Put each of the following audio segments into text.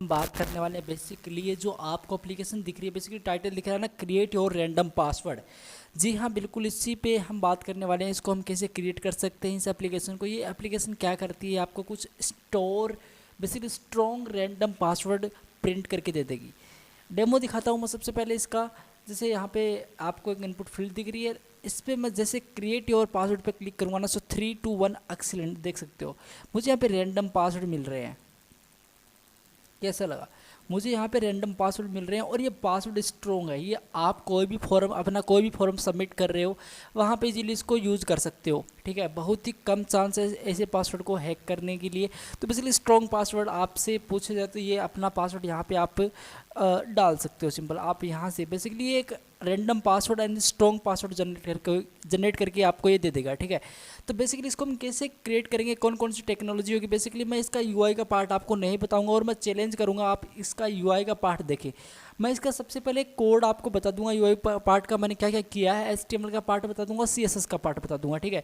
बात करने वाले हैं बेसिकली ये जो आपको एप्लीकेशन दिख रही है, बेसिकली टाइटल दिख रहा है ना, क्रिएट योर रैंडम पासवर्ड। जी हाँ, बिल्कुल इसी पे हम बात करने वाले हैं। इसको हम कैसे क्रिएट कर सकते हैं इस एप्लीकेशन को। ये एप्लीकेशन क्या करती है, आपको कुछ store basically strong random password print करके दे देगी। डेमो दिखाता हूँ मैं सबसे पहले इसका। जैसे यहाँ पे आपको एक इनपुट फील्ड दिख रही है, इस पर मैं जैसे क्रिएट योर पासवर्ड पे क्लिक करूँगा ना, सो 3 2 1 एक्सीलेंट देख सकते हो। मुझे यहाँ पे रैंडम पासवर्ड मिल रहे हैं। कैसा लगा? मुझे यहाँ पे रैंडम पासवर्ड मिल रहे हैं और ये पासवर्ड स्ट्रॉन्ग है। ये आप कोई भी फॉर्म अपना कोई भी फॉर्म सबमिट कर रहे हो वहाँ पे इजीली इसको यूज़ कर सकते हो। ठीक है, बहुत ही कम चांस है ऐसे पासवर्ड को हैक करने के लिए। तो बेसिकली स्ट्रॉन्ग पासवर्ड आपसे पूछे जाए तो ये अपना पासवर्ड यहाँ पे आप डाल सकते हो। सिंपल आप यहाँ से बेसिकली एक random password and strong password generate करके आपको ये दे देगा। ठीक है, तो बेसिकली इसको हम कैसे क्रिएट करेंगे, कौन कौन सी टेक्नोलॉजी होगी, बेसिकली मैं इसका यूआई का पार्ट आपको नहीं बताऊंगा और मैं चैलेंज करूंगा आप इसका यूआई का पार्ट देखें। मैं इसका सबसे पहले कोड आपको बता दूंगा, यूआई पार्ट का मैंने क्या क्या किया है, एचटीएमएल का पार्ट बता दूंगा, सीएसएस का पार्ट बता दूंगा। ठीक है,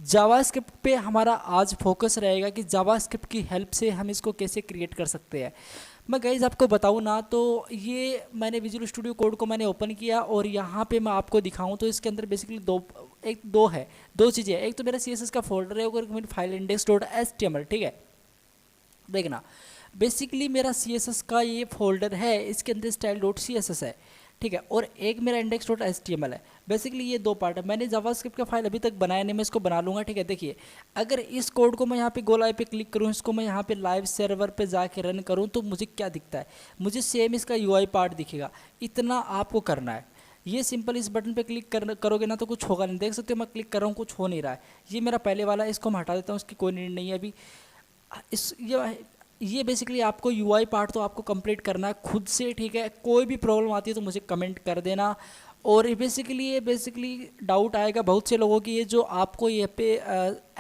जावास्क्रिप्ट पे हमारा आज फोकस रहेगा कि जावास्क्रिप्ट की हेल्प से हम इसको कैसे क्रिएट कर सकते हैं। मैं गाइज आपको बताऊँ ना, तो ये मैंने विजुअल स्टूडियो कोड को मैंने ओपन किया और यहाँ पे मैं आपको दिखाऊँ तो इसके अंदर बेसिकली दो चीज़ें हैं। एक तो मेरा CSS का फोल्डर है और मेरी फाइल index.html। ठीक है, देखना बेसिकली मेरा CSS का ये फोल्डर है, इसके अंदर style.css है। ठीक है, और एक मेरा index.html है। बेसिकली ये दो पार्ट है। मैंने जावास्क्रिप्ट का फाइल अभी तक बनाया नहीं, मैं इसको बना लूँगा। ठीक है, देखिए अगर इस कोड को मैं यहाँ पे गो लाइव पे क्लिक करूँ, इसको मैं यहाँ पे लाइव सर्वर पे जाके रन करूँ तो मुझे क्या दिखता है, मुझे सेम इसका यूआई पार्ट दिखेगा। इतना आपको करना है। ये सिंपल इस बटन पे क्लिक करोगे ना तो कुछ होगा नहीं। देख सकते हो मैं क्लिक कर रहा हूँ, कुछ हो नहीं रहा है। ये मेरा पहले वाला है, इसको मैं हटा देता हूँ, इसकी कोई नीड नहीं है अभी। इस ये बेसिकली आपको यूआई पार्ट तो आपको कंप्लीट करना है खुद से। ठीक है, कोई भी प्रॉब्लम आती है तो मुझे कमेंट कर देना। और ये बेसिकली डाउट आएगा बहुत से लोगों की, ये जो आपको ये पे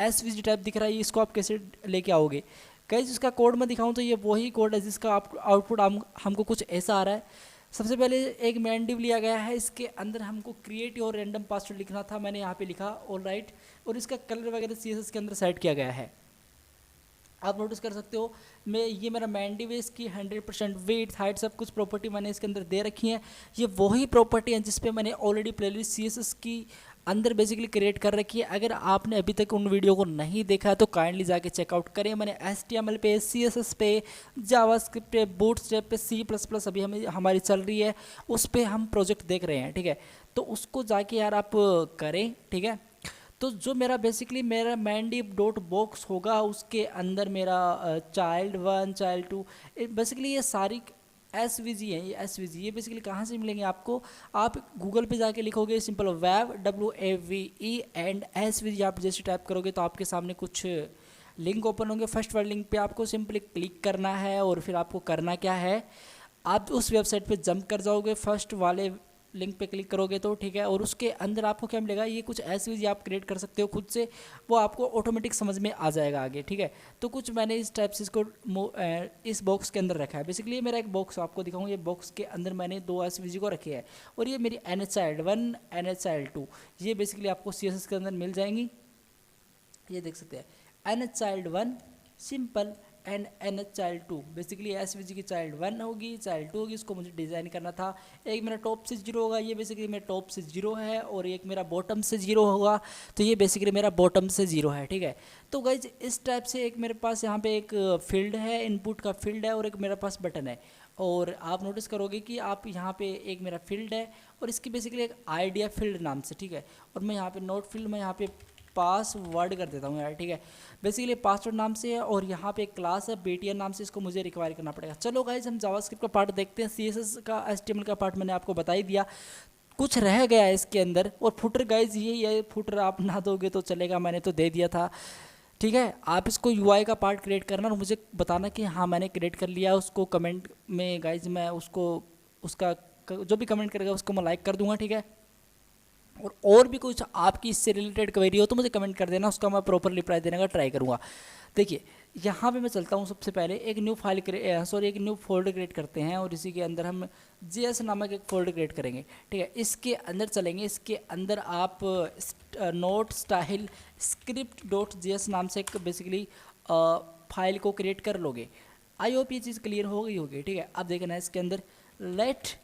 SVG टाइप दिख रहा है, इसको आप कैसे लेके आओगे। गाइस इसका कोड मैं दिखाऊं तो ये वही कोड है जिसका आप आउटपुट हमको कुछ ऐसा आ रहा है। सबसे पहले एक मेन डिव लिया गया है, इसके अंदर हमको क्रिएट योर रैंडम पासवर्ड लिखना था, मैंने यहाँ पे लिखा ऑल राइट। और इसका कलर वगैरह CSS के अंदर सेट किया गया है। आप नोटिस कर सकते हो ये मेरा मैंडिव है, इसकी 100% वेट हाइट सब कुछ प्रॉपर्टी मैंने इसके अंदर दे रखी है। ये वही प्रॉपर्टी है जिस पे मैंने ऑलरेडी प्लेलिस्ट CSS की अंदर बेसिकली क्रिएट कर रखी है। अगर आपने अभी तक उन वीडियो को नहीं देखा है तो काइंडली जाके चेकआउट करें। मैंने HTML पे, CSS पे, जावास्क्रिप्ट पे, बूटस्ट्रैप पे, C++ अभी हमारी चल रही है, उस पर हम प्रोजेक्ट देख रहे हैं। ठीक है, तो उसको जाके यार आप करें। ठीक है, तो जो मेरा बेसिकली मेरा मैंडिव डॉट बॉक्स होगा उसके अंदर मेरा child1 child2 बेसिकली ये सारी SVG हैं। ये SVG ये बेसिकली कहाँ से मिलेंगे आपको, आप गूगल पे जाके लिखोगे simple web WAVE and SVG, आप जैसे टाइप करोगे तो आपके सामने कुछ लिंक ओपन होंगे। फर्स्ट वाले लिंक पे आपको सिंपली क्लिक करना है और फिर आपको करना क्या है, आप उस वेबसाइट पे जंप कर जाओगे, फर्स्ट वाले लिंक पे क्लिक करोगे तो। ठीक है, और उसके अंदर आपको क्या मिलेगा, ये कुछ SVG आप क्रिएट कर सकते हो खुद से, वो आपको ऑटोमेटिक समझ में आ जाएगा आगे। ठीक है, तो कुछ मैंने इस टाइप से इसको इस बॉक्स के अंदर रखा है। बेसिकली ये मेरा एक बॉक्स आपको दिखाऊँ, ये बॉक्स के अंदर मैंने 2 SVG को रखे हैं और ये मेरी NHILD1 NHILD2 ये बेसिकली आपको CSS के अंदर मिल जाएंगी। ये देख सकते हैं NHILD1 simple and NHILD2 basically SVG की child1 होगी, child2 होगी, इसको मुझे डिज़ाइन करना था। एक मेरा टॉप से 0 होगा, ये बेसिकली मेरा टॉप से 0 है, और एक मेरा बॉटम से 0 होगा, तो ये बेसिकली मेरा बॉटम से 0 है। ठीक है, तो गाइज इस टाइप से एक मेरे पास यहाँ पे एक फील्ड है, इनपुट का फील्ड है, और एक मेरे पास बटन है। और आप नोटिस करोगे कि आप यहाँ पे एक मेरा फील्ड है और इसकी बेसिकली एक आइडिया फील्ड नाम से। ठीक है, और मैं यहाँ पे नोट फील्ड में यहाँ पे पासवर्ड कर देता हूँ यार। ठीक है, बेसिकली पासवर्ड नाम से है और यहाँ पे एक क्लास है BTN नाम से, इसको मुझे रिक्वायर करना पड़ेगा। चलो गाइज हम जावास्क्रिप्ट का पार्ट देखते हैं। CSS का HTML का पार्ट मैंने आपको बता ही दिया, कुछ रह गया है इसके अंदर। और फुटर गाइज यही है, फुटर आप ना दोगे तो चलेगा, मैंने तो दे दिया था। ठीक है, आप इसको UI का पार्ट क्रिएट करना और मुझे बताना कि हाँ मैंने क्रिएट कर लिया, उसको कमेंट में गाइज मैं उसको उसका जो भी कमेंट करेगा उसको मैं लाइक कर दूंगा। ठीक है, और भी कुछ आपकी इससे रिलेटेड क्वेरी हो तो मुझे कमेंट कर देना, उसका मैं प्रॉपर रिप्लाई देने का ट्राई करूँगा। देखिए यहाँ पे मैं चलता हूँ, सबसे पहले एक न्यू एक न्यू फोल्डर क्रिएट करते हैं और इसी के अंदर हम JS नामक एक फोल्डर क्रिएट करेंगे। ठीक है, इसके अंदर चलेंगे, इसके अंदर आप नोट स्टाइल script.js नाम से एक बेसिकली फाइल को क्रिएट कर लोगे। आई होप ये चीज़ क्लियर हो गई होगी, ठीक है। अब देखना है इसके अंदर let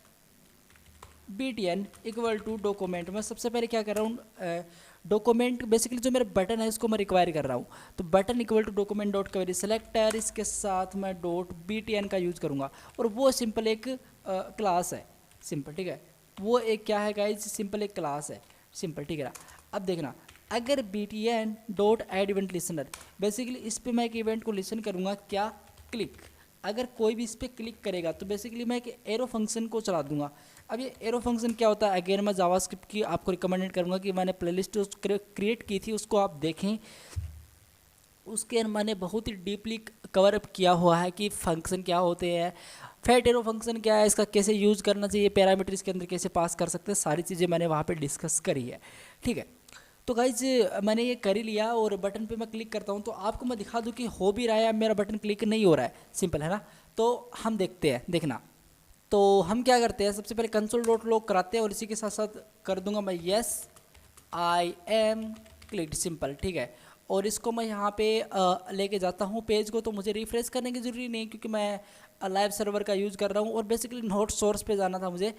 btn equal to document. मैं सबसे पहले क्या कर रहा हूँ, डॉक्यूमेंट बेसिकली जो मेरा बटन है इसको मैं रिक्वायर कर रहा हूँ, तो button equal to document dot query selector, इसके साथ मैं डॉट btn का यूज़ करूँगा, और वो सिंपल एक क्लास है, सिंपल, ठीक है। वो एक क्या है गाइज, सिंपल एक क्लास है, सिंपल, ठीक है। अब देखना अगर btn dot add event listener, basically इस पर मैं एक इवेंट को लिसन करूँगा, क्या, क्लिक। अगर कोई भी इस पर क्लिक करेगा तो बेसिकली मैं एक एरो फंक्शन को चला दूंगा। अब ये एरो फंक्शन क्या होता है, अगेन मैं जावास्क्रिप्ट की आपको रिकमेंडेड करूंगा कि मैंने प्लेलिस्ट क्रिएट की थी, उसको आप देखें, उसके मैंने बहुत ही डीपली कवर अप किया हुआ है कि फंक्शन क्या होते हैं, फैट एरो फंक्शन क्या है, इसका कैसे यूज़ करना चाहिए, पैरामीटर इसके अंदर कैसे पास कर सकते हैं, सारी चीज़ें मैंने वहाँ पे डिस्कस करी है, ठीक है। तो गाइज मैंने ये कर ही लिया और बटन पे मैं क्लिक करता हूँ, तो आपको मैं दिखा दूँ कि हो भी रहा है, मेरा बटन क्लिक नहीं हो रहा है, सिंपल है ना। तो हम देखते हैं, देखना, तो हम क्या करते हैं, सबसे पहले कंसोल डॉट लॉग कराते हैं और इसी के साथ साथ कर दूंगा मैं yes I am click, simple, ठीक है। और इसको मैं यहाँ पे लेके जाता हूँ पेज को, तो मुझे रिफ्रेश करने की ज़रूरी नहीं क्योंकि मैं लाइव सर्वर का यूज़ कर रहा हूँ। और बेसिकली नोट सोर्स पे जाना था मुझे,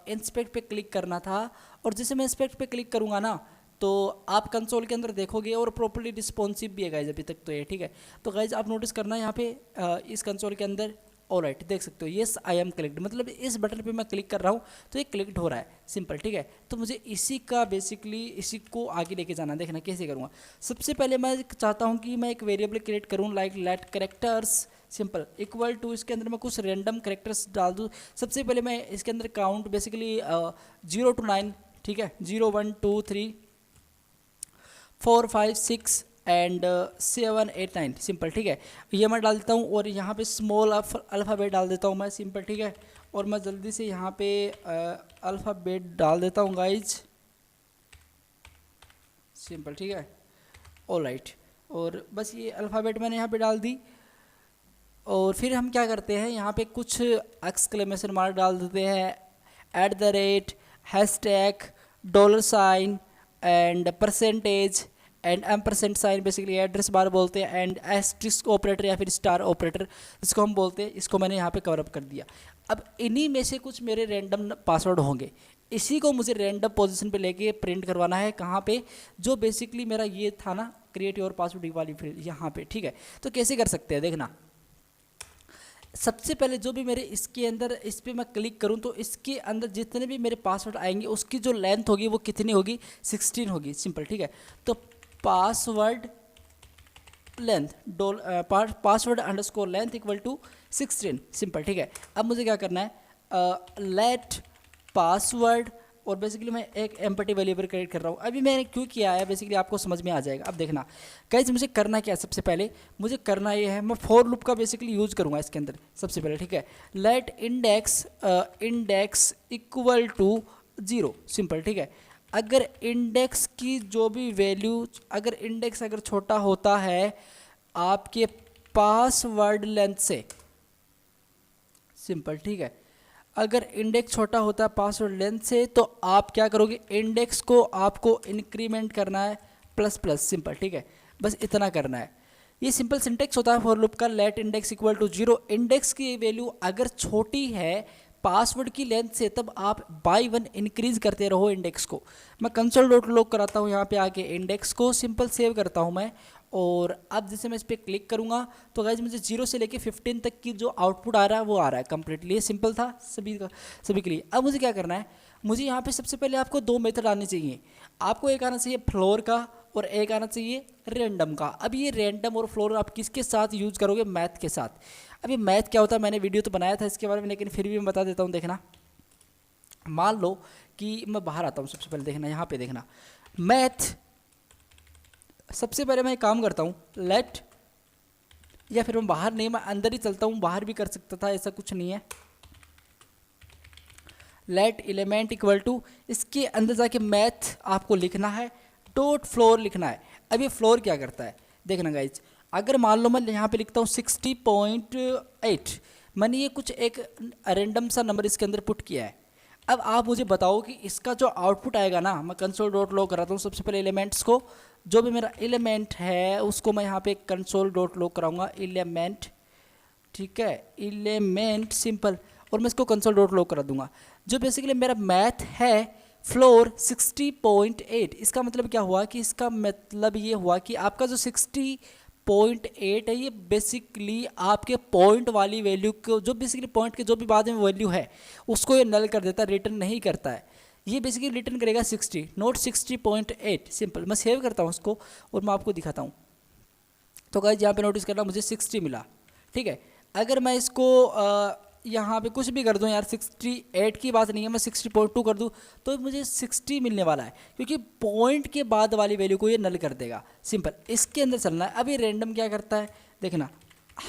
इंस्पेक्ट पे क्लिक करना था, और जैसे मैं इंस्पेक्ट पे क्लिक करूँगा ना तो आप कंसोल के अंदर देखोगे और प्रॉपर्ली रिस्पॉन्सिव भी है गाइज अभी तक तो ये, ठीक है। तो गाइज आप नोटिस करना यहाँ पे इस कंसोल के अंदर, ऑलराइट, देख सकते हो येस आई एम क्लिक्ड, मतलब इस बटन पे मैं क्लिक कर रहा हूँ तो ये क्लिक्ड हो रहा है, सिंपल, ठीक है। तो मुझे इसी का बेसिकली इसी को आगे लेके जाना, देखना कैसे करूँगा। सबसे पहले मैं चाहता हूँ कि मैं एक वेरिएबल क्रिएट करूँ like let characters simple equal to, इसके अंदर मैं कुछ रैंडम कैरेक्टर्स डाल दूँ। सबसे पहले मैं इसके अंदर काउंट बेसिकली 0 to 9, ठीक है, 0 1 2 3 4 5 6 एंड 7 8 9, सिंपल, ठीक है। ये मैं डाल देता हूँ और यहाँ पे स्मॉल अल्फ़ाबेट डाल देता हूँ मैं, सिंपल, ठीक है। और मैं जल्दी से यहाँ पे अल्फ़ाबेट डाल देता हूँ गाइज, सिंपल, ठीक है, ऑलराइट। और बस ये अल्फ़ाबेट मैंने यहाँ पे डाल दी। और फिर हम क्या करते हैं, यहाँ पे कुछ एक्सक्लेमेशन मार्क डाल देते हैं, @ hashtag $, and percentage and ampersand sign, basically address bar बोलते हैं, एंड एस्ट्रिस्क ऑपरेटर या फिर स्टार ऑपरेटर जिसको हम बोलते हैं, इसको मैंने यहाँ पे कवर अप कर दिया। अब इन्हीं में से कुछ मेरे रैंडम पासवर्ड होंगे, इसी को मुझे रैंडम पोजीशन पे लेके प्रिंट करवाना है, कहाँ पे, जो बेसिकली मेरा ये था ना क्रिएट योर पासवर्ड वाली फील्ड, यहाँ पे, ठीक है। तो कैसे कर सकते हैं, देखना, सबसे पहले जो भी मेरे इसके अंदर इस पर मैं क्लिक करूं तो इसके अंदर जितने भी मेरे पासवर्ड आएंगे उसकी जो लेंथ होगी वो कितनी होगी, 16 होगी, सिंपल, ठीक है। तो password length password underscore length equal to 16, simple, ठीक है। अब मुझे क्या करना है, लेट पासवर्ड, और बेसिकली मैं एक एम्पटी वेरिएबल क्रिएट कर रहा हूँ। अभी मैंने क्यों किया है बेसिकली आपको समझ में आ जाएगा। अब देखना गाइस, मुझे करना क्या है, सबसे पहले मुझे करना ये है, मैं फॉर लूप का बेसिकली यूज़ करूँगा इसके अंदर सबसे पहले, ठीक है। Let index equal to 0, simple, ठीक है। अगर इंडेक्स की जो भी वैल्यू, अगर इंडेक्स अगर छोटा होता है आपके पासवर्ड लेंथ से, सिंपल, ठीक है, अगर इंडेक्स छोटा होता है पासवर्ड लेंथ से तो आप क्या करोगे, इंडेक्स को आपको इंक्रीमेंट करना है ++, सिंपल, ठीक है, बस इतना करना है। ये सिंपल सिंटेक्स होता है फॉर लूप का, let index equal to 0। Index की वैल्यू अगर छोटी है पासवर्ड की लेंथ से तब आप बाय 1 इंक्रीज करते रहो इंडेक्स को। मैं कंसोल डॉट लॉग कराता हूँ यहाँ पे आके, इंडेक्स को सिंपल सेव करता हूँ मैं। और अब जैसे मैं इस पर क्लिक करूँगा तो गाइज मुझे 0 से लेके 15 तक की जो आउटपुट आ रहा है वो आ रहा है कंप्लीटली। ये सिंपल था सभी के लिए। अब मुझे क्या करना है, मुझे यहाँ पे सबसे पहले आपको 2 मेथड आने चाहिए। आपको एक आना चाहिए फ्लोर का और एक आना चाहिए रैंडम का। अब ये रैंडम और फ्लोर आप किसके साथ यूज़ करोगे, मैथ के साथ। अभी मैथ क्या होता है, मैंने वीडियो तो बनाया था इसके बारे में, लेकिन फिर भी मैं बता देता हूँ। देखना, मान लो कि मैं बाहर आता हूँ, सबसे पहले देखना यहाँ पे, देखना मैथ, सबसे पहले मैं एक काम करता हूँ, लेट, या फिर मैं बाहर नहीं, मैं अंदर ही चलता हूँ, बाहर भी कर सकता था, ऐसा कुछ नहीं है। लेट एलिमेंट इक्वल टू, इसके अंदर जाके मैथ आपको लिखना है, डॉट फ्लोर लिखना है। अब ये फ्लोर क्या करता है, देखना गाइज, अगर मान लो मैं यहाँ पे लिखता हूँ 60.8, मैंने ये कुछ एक रैंडम सा नंबर इसके अंदर पुट किया है। अब आप मुझे बताओ कि इसका जो आउटपुट आएगा ना, मैं कंसोल डॉट लॉग कराता हूँ सबसे पहले एलिमेंट्स को, जो भी मेरा एलिमेंट है उसको मैं यहाँ पे कंसोल डॉट लॉग कराऊंगा, एलिमेंट ठीक है, एलिमेंट सिंपल, और मैं इसको कंसोल डॉट लॉग करा दूंगा। जो बेसिकली मेरा मैथ है फ्लोर 60.8, इसका मतलब क्या हुआ कि इसका मतलब ये हुआ कि आपका जो 60.8 है ये बेसिकली आपके पॉइंट वाली वैल्यू को, जो बेसिकली पॉइंट के जो भी बाद में वैल्यू है उसको ये नल कर देता है, रिटर्न नहीं करता है। ये बेसिकली रिटर्न करेगा 60, नोट 60.8 सिंपल। मैं सेव करता हूँ उसको और मैं आपको दिखाता हूँ। तो गाइस यहाँ पे नोटिस करना मुझे 60 मिला, ठीक है। अगर मैं इसको यहाँ पे कुछ भी कर दूँ यार, 68 की बात नहीं है, मैं 60.2 कर दूँ तो मुझे 60 मिलने वाला है, क्योंकि पॉइंट के बाद वाली वैल्यू को ये नल कर देगा सिंपल। इसके अंदर चलना है। अब ये रैंडम क्या करता है देखना,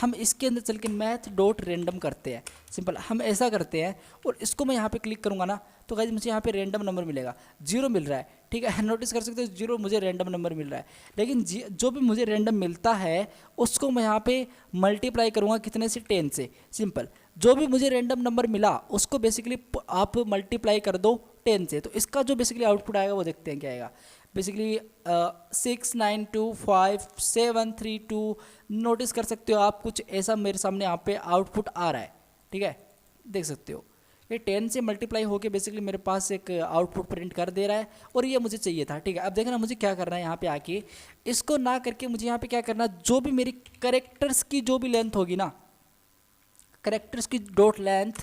हम इसके अंदर चल के मैथ डॉट रैंडम करते हैं सिंपल। हम ऐसा करते हैं और इसको मैं यहाँ पे क्लिक करूँगा ना तो गाइस मुझे यहाँ पे रैंडम नंबर मिलेगा, 0 मिल रहा है, ठीक है। नोटिस कर सकते हो 0 मुझे रैंडम नंबर मिल रहा है। लेकिन जो भी मुझे रैंडम मिलता है उसको मैं यहाँ पे मल्टीप्लाई करूँगा कितने से, 10 से सिंपल। जो भी मुझे रैंडम नंबर मिला उसको बेसिकली आप मल्टीप्लाई कर दो 10 से, तो इसका जो बेसिकली आउटपुट आएगा वो देखते हैं क्या आएगा। बेसिकली 6925732, नोटिस कर सकते हो आप, कुछ ऐसा मेरे सामने यहाँ पे आउटपुट आ रहा है, ठीक है, देख सकते हो। ये 10 से मल्टीप्लाई होके बेसिकली मेरे पास एक आउटपुट प्रिंट कर दे रहा है, और ये मुझे चाहिए था, ठीक है। अब देखना मुझे क्या करना है, यहाँ पे आके इसको ना करके मुझे यहाँ पे क्या करना, जो भी मेरी करेक्टर्स की जो भी लेंथ होगी ना, करेक्टर्स की डॉट लेंथ,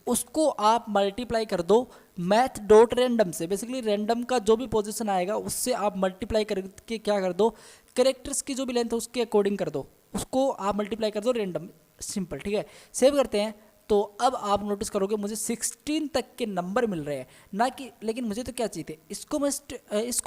उसको आप मल्टीप्लाई कर दो मैथ डॉट रैंडम से। बेसिकली रैंडम का जो भी पोजीशन आएगा उससे आप मल्टीप्लाई करके क्या कर दो, करेक्टर्स की जो भी लेंथ है उसके अकॉर्डिंग कर दो, उसको आप मल्टीप्लाई कर दो रैंडम सिंपल, ठीक है। सेव करते हैं। तो अब आप नोटिस करोगे मुझे 16 तक के नंबर मिल रहे हैं ना कि, लेकिन मुझे तो क्या चाहिए थे, इसको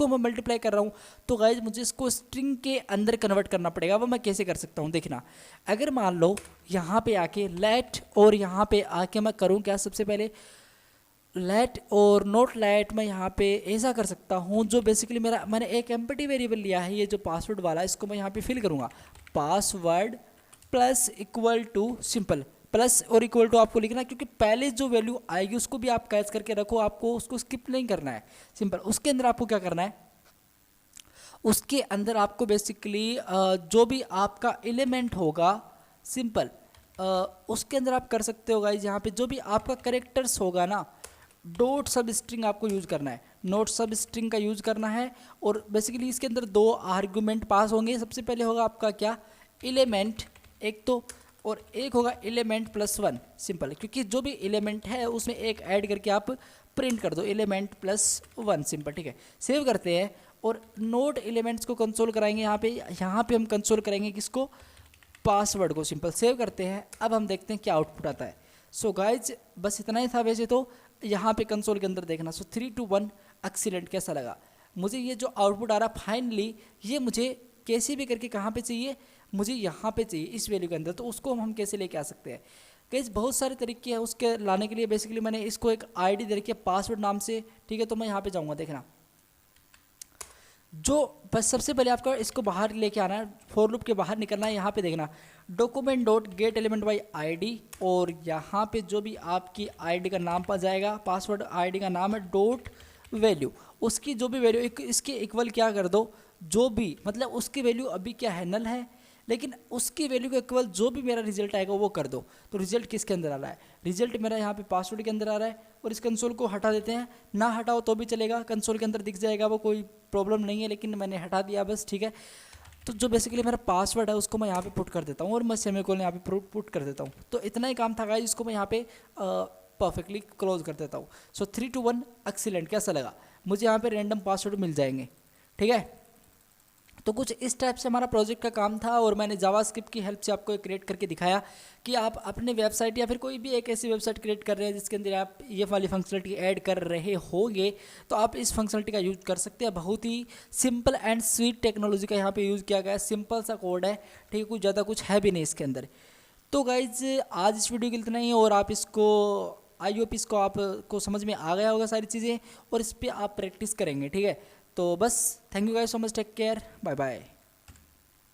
मैं मल्टीप्लाई कर रहा हूँ, तो गाइज मुझे इसको स्ट्रिंग के अंदर कन्वर्ट करना पड़ेगा। वो मैं कैसे कर सकता हूँ देखना। अगर मान लो यहाँ पे आके लेट, और यहाँ पे आके मैं करूँ क्या, सबसे पहले लेट और नोट लेट, मैं यहाँ पे ऐसा कर सकता हूँ, जो बेसिकली मैंने एक एम्प्टी वेरिएबल लिया है, ये जो पासवर्ड वाला, इसको मैं यहाँ पे फिल करूँगा, password plus equal to simple, plus और इक्वल टू आपको लिखना है, क्योंकि पहले जो वैल्यू आएगी उसको भी आप कैच करके रखो, आपको उसको स्किप नहीं करना है सिंपल। उसके अंदर आपको क्या करना है, उसके अंदर आपको बेसिकली जो भी आपका एलिमेंट होगा सिंपल, उसके अंदर आप कर सकते हो गाइज, यहाँ पे जो भी आपका करेक्टर्स होगा ना, डॉट सब स्ट्रिंग आपको यूज़ करना है, नोट सब स्ट्रिंग का यूज़ करना है। और बेसिकली इसके अंदर 2 आर्गुमेंट पास होंगे। सबसे पहले होगा आपका क्या, एलिमेंट एक तो, और एक होगा एलिमेंट +1 सिंपल, क्योंकि जो भी एलिमेंट है उसमें एक ऐड करके आप प्रिंट कर दो एलिमेंट +1 सिंपल, ठीक है। सेव करते हैं और नोट एलिमेंट्स को कंसोल कराएंगे। यहाँ पे हम कंसोल करेंगे किसको, पासवर्ड को सिंपल। सेव करते हैं। अब हम देखते हैं क्या आउटपुट आता है। सो गाइज बस इतना ही था वैसे तो, यहाँ पे कंसोल के अंदर देखना। सो 3 to 1 एक्सीलेंट। कैसा लगा मुझे ये जो आउटपुट आ रहा फाइनली, ये मुझे कैसे भी करके कहाँ पे चाहिए, मुझे यहाँ पे चाहिए इस वैल्यू के अंदर, तो उसको हम कैसे लेके आ सकते हैं। गाइस बहुत सारे तरीके हैं उसके लाने के लिए। बेसिकली मैंने इसको एक आईडी दे रखी है पासवर्ड नाम से, ठीक है। तो मैं यहाँ पे जाऊँगा, देखना जो बस सबसे पहले आपका इसको बाहर लेके आना है, फॉर लूप के बाहर निकलना है। यहाँ पे देखना document dot gate element by ID, और यहाँ पे जो भी आपकी आईडी का नाम पा जाएगा, पासवर्ड आईडी का नाम है डॉट वैल्यू, उसकी जो भी वैल्यू इसके इक्वल क्या कर दो, जो भी मतलब उसकी वैल्यू अभी क्या है, नल है, लेकिन उसकी वैल्यू के इक्वल जो भी मेरा रिजल्ट आएगा वो कर दो। तो रिजल्ट किसके अंदर आ रहा है, रिजल्ट मेरा यहाँ पे पासवर्ड के अंदर आ रहा है। और इस कंसोल को हटा देते हैं, ना हटाओ तो भी चलेगा, कंसोल के अंदर दिख जाएगा, वो कोई प्रॉब्लम नहीं है, लेकिन मैंने हटा दिया बस, ठीक है। तो जो बेसिकली मेरा पासवर्ड है उसको मैं यहाँ पे पुट कर देता हूँ, और मैं सेमीकोलन यहाँ पे पुट कर देता हूँ। तो इतना ही काम था गाइस, इसको मैं यहाँ पे परफेक्टली क्लोज कर देता हूँ। सो 3 to 1 एक्सीलेंट। कैसा लगा, मुझे यहाँ पे रैंडम पासवर्ड मिल जाएंगे, ठीक है। तो कुछ इस टाइप से हमारा प्रोजेक्ट का काम था, और मैंने जावास्क्रिप्ट की हेल्प से आपको क्रिएट करके दिखाया कि आप अपने वेबसाइट या फिर कोई भी एक ऐसी वेबसाइट क्रिएट कर रहे हैं जिसके अंदर आप ये वाली फंक्शनलिटी ऐड कर रहे होंगे, तो आप इस फंक्शनलिटी का यूज़ कर सकते हैं। बहुत ही सिंपल एंड स्वीट टेक्नोलॉजी का यहाँ पे यूज़ किया गया है, सिंपल सा कोड है, ठीक है, कुछ ज़्यादा कुछ है भी नहीं इसके अंदर। तो गाइज आज इस वीडियो के लिए इतना ही, और आप इसको आई होप इसको आपको समझ में आ गया होगा सारी चीज़ें, और इस पर आप प्रैक्टिस करेंगे, ठीक है। तो बस thank you guys so much, take care, bye bye.